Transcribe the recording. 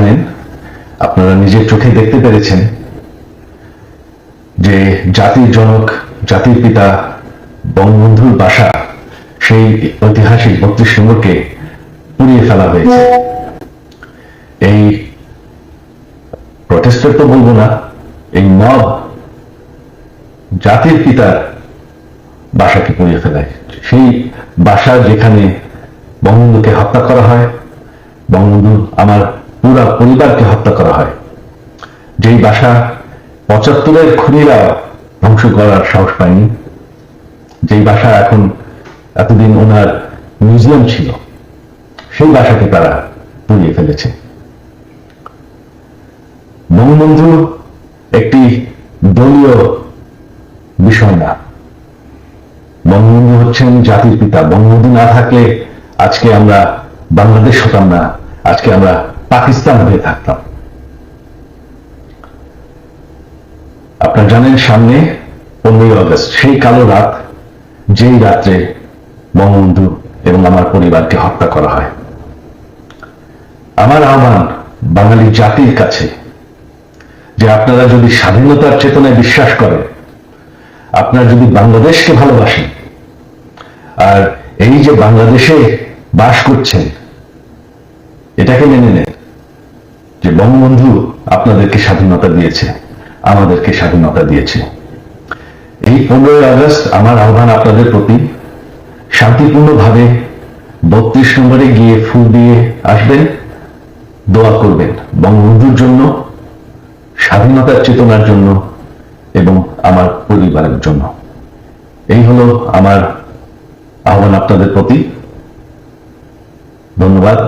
জানেন, আপনারা নিজের চোখে দেখতে পেরেছেন যে জাতির জনক, জাতির পিতা বঙ্গবন্ধুর বাসা, সেই ঐতিহাসিক 32 নম্বরকে পুড়িয়ে ফেলা হয়েছে। এই প্রটেস্টার তো বলবো না, এই মব জাতির পিতার বাসাকে পুড়িয়ে ফেলায়। সেই বাসা যেখানে বঙ্গবন্ধুকে হত্যা করা হয়, বঙ্গবন্ধু আমার পুরা পরিবারকে হত্যা করা হয়, যেই বাসা 75-এর খুনিরা ধ্বংস করার সাহস পায়নি, যেই বাসা এখন এতদিন ওনার মিউজিয়াম ছিল, সেই বাসাকে তারা পুড়িয়ে ফেলেছে। বঙ্গবন্ধু একটি দলীয় বিষয় না, বঙ্গবন্ধু হচ্ছেন জাতির পিতা। বঙ্গবন্ধু না থাকলে আজকে আমরা বাংলাদেশ হতাম না, আজকে আমরা পাকিস্তান হয়ে থাকতাম। আপনারা জানেন সামনে 15ই আগস্ট, সেই কালো রাত, যেই রাত্রে বঙ্গবন্ধু এবং আমার পরিবারকে হত্যা করা হয়। আমার আহ্বান বাঙালি জাতির কাছে যে আপনারা যদি স্বাধীনতার চেতনায় বিশ্বাস করেন, আপনারা যদি বাংলাদেশকে ভালোবাসেন, আর এই যে বাংলাদেশে বাস করছেন, এটাকে মেনে নেন যে বঙ্গবন্ধু আপনাদেরকে স্বাধীনতা দিয়েছে, আমাদেরকে স্বাধীনতা দিয়েছে। এই 15ই আগস্ট আমার আহ্বান আপনাদের প্রতি, শান্তিপূর্ণভাবে 32 নম্বরে গিয়ে ফুল দিয়ে আসবেন, দোয়া করবেন বঙ্গবন্ধুর জন্য, স্বাধীনতার চেতনার জন্য এবং আমার পরিবারের জন্য। এই হলো আমার আহ্বান আপনাদের প্রতি। ধন্যবাদ।